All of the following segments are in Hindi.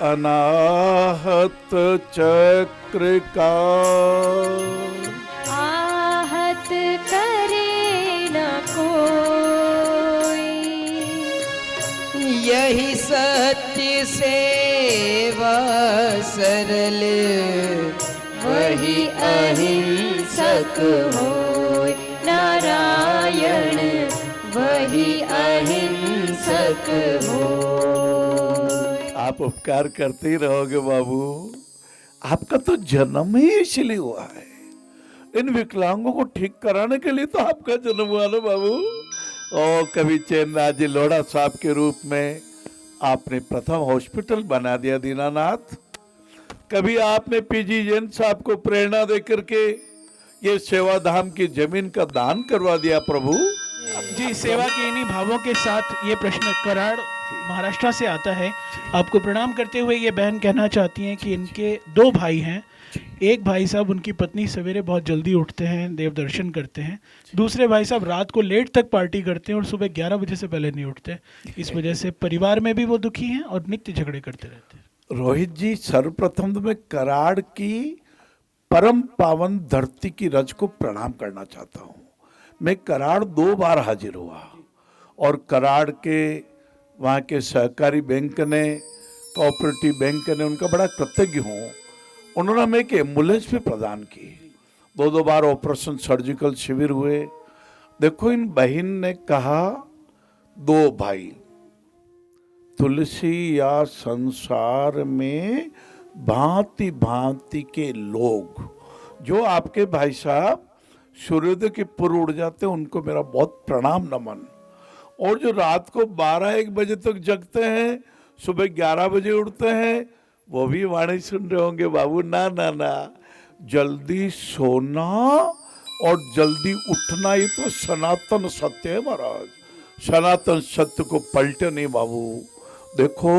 अनाहत चक्र का आहत करे न कोई। यही सत्य सेवा सरल, वही अहिंसक होय नारायण, वही अहिंसक होय। आप उपकार करते ही रहोगे बाबू। आपका तो जन्म ही इसलिए हुआ है, इन विकलांगों को ठीक कराने के लिए तो आपका जन्म हुआ ना बाबू। और कभी चैनराज जी लोढ़ा साहब के रूप में आपने प्रथम हॉस्पिटल बना दिया दीनानाथ, कभी आपने पीजी जैन साहब को प्रेरणा देकर के ये सेवा धाम की जमीन का दान करवा दिया प्रभु जी। सेवा के इन्हीं भावों के साथ ये प्रश्न कराड़ महाराष्ट्र से आता है। आपको प्रणाम करते हुए ये बहन कहना चाहती हैं कि इनके दो भाई हैं। एक भाई साहब उनकी पत्नी सवेरे बहुत जल्दी उठते हैं, देव दर्शन करते हैं। दूसरे भाई साहब रात को लेट तक पार्टी करते हैं और सुबह 11 बजे से पहले नहीं उठते। इस वजह से परिवार में भी वो दुखी हैं और नित्य झगड़े करते रहते हैं। रोहित जी, सर्वप्रथम तो मैं कराड़ की परम पावन धरती की रज को प्रणाम करना चाहता हूँ। मैं कराड़ 2 बार हाजिर हुआ और कराड़ के वहाँ के सहकारी बैंक ने, कोऑपरेटिव बैंक ने, उनका बड़ा कृतज्ञ हूँ। उन्होंने हमें एक एम्बुलेंस भी प्रदान की। 2 बार ऑपरेशन सर्जिकल शिविर हुए। देखो, इन बहन ने कहा 2 भाई, तुलसी या संसार में भांति भांति के लोग। जो आपके भाई साहब सूर्योदय के पूर्व उड़ जाते हैं, उनको मेरा बहुत प्रणाम नमन। और जो रात को 12-1 बजे तक जगते हैं, सुबह 11 बजे उठते हैं, वो भी वाणी सुन रहे होंगे बाबू। ना ना ना, जल्दी सोना और जल्दी उठना, ये तो सनातन सत्य है महाराज। सनातन सत्य को पलटे नहीं बाबू। देखो,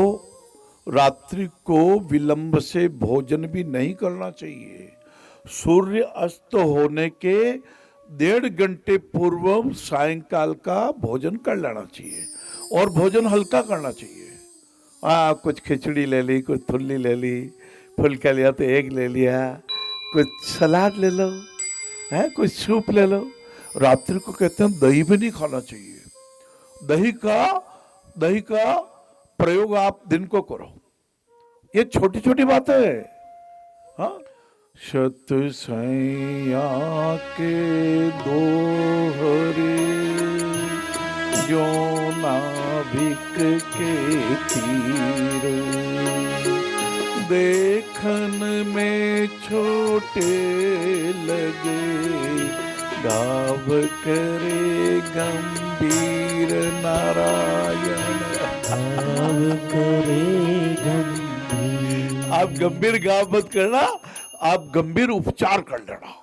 रात्रि को विलंब से भोजन भी नहीं करना चाहिए। सूर्य अस्त होने के 1.5 घंटे पूर्व सायंकाल का भोजन कर लेना चाहिए और भोजन हल्का करना चाहिए। कुछ खिचड़ी ले ली, कुछ थुल्ली ले ली, फुल्का लिया तो एग ले लिया, कुछ सलाद ले लो, है कुछ सूप ले लो। रात्रि को कहते हैं दही भी नहीं खाना चाहिए। दही का प्रयोग आप दिन को करो। ये छोटी छोटी बातें है। हाँ, शत सैया के दोहरे, जो नाभिक के तीर, देखन में छोटे लगे, गाव करे गंभीर नारायण। आप गंभीर गाव मत करना, आप गंभीर उपचार कर लेना,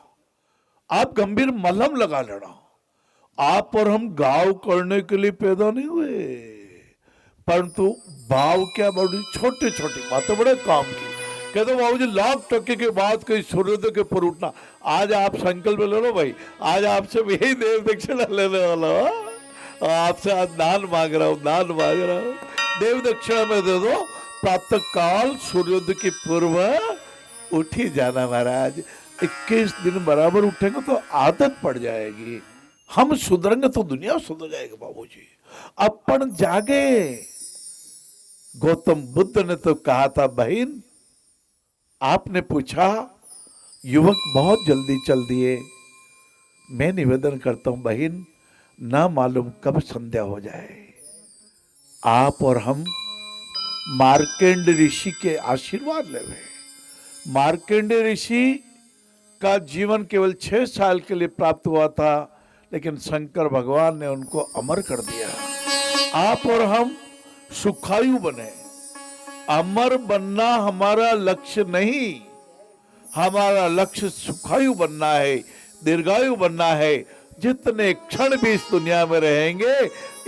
आप गंभीर मलहम लगा लेना। आप और हम गाव करने के लिए पैदा नहीं हुए, परंतु भाव क्या, बड़ी छोटी छोटी बातें बड़े काम की। कहते बाबू जी, लाख टक्के के बाद कहीं सूर्योदय के पर उठना। आज आप संकल्प ले लो भाई, आज आपसे यही देव दक्षिणा लेने वाला हूं। आपसे आज दान मांग रहा हूं। देव दक्षिणा में दे दो। प्रातः काल सूर्योदय के पूर्व उठ ही जाना महाराज। 21 दिन बराबर उठेंगे तो आदत पड़ जाएगी। हम सुधरेंगे तो दुनिया सुधर जाएगी बाबूजी। अपन जागे। गौतम बुद्ध ने तो कहा था, बहन आपने पूछा युवक बहुत जल्दी चल दिए। मैं निवेदन करता हूं बहन, ना मालूम कब संध्या हो जाए। आप और हम मार्कंड ऋषि के आशीर्वाद लेवे। मार्कंड ऋषि का जीवन केवल 6 साल के लिए प्राप्त हुआ था, लेकिन शंकर भगवान ने उनको अमर कर दिया। आप और हम सुखायु बने। अमर बनना हमारा लक्ष्य नहीं, हमारा लक्ष्य सुखायु बनना है, दीर्घायु बनना है। जितने क्षण भी इस दुनिया में रहेंगे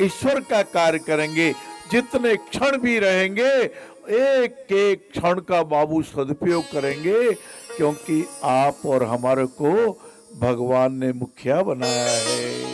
ईश्वर का कार्य करेंगे। जितने क्षण भी रहेंगे एक एक क्षण का बाबू सदुपयोग करेंगे, क्योंकि आप और हमारे को भगवान ने मुखिया बनाया है।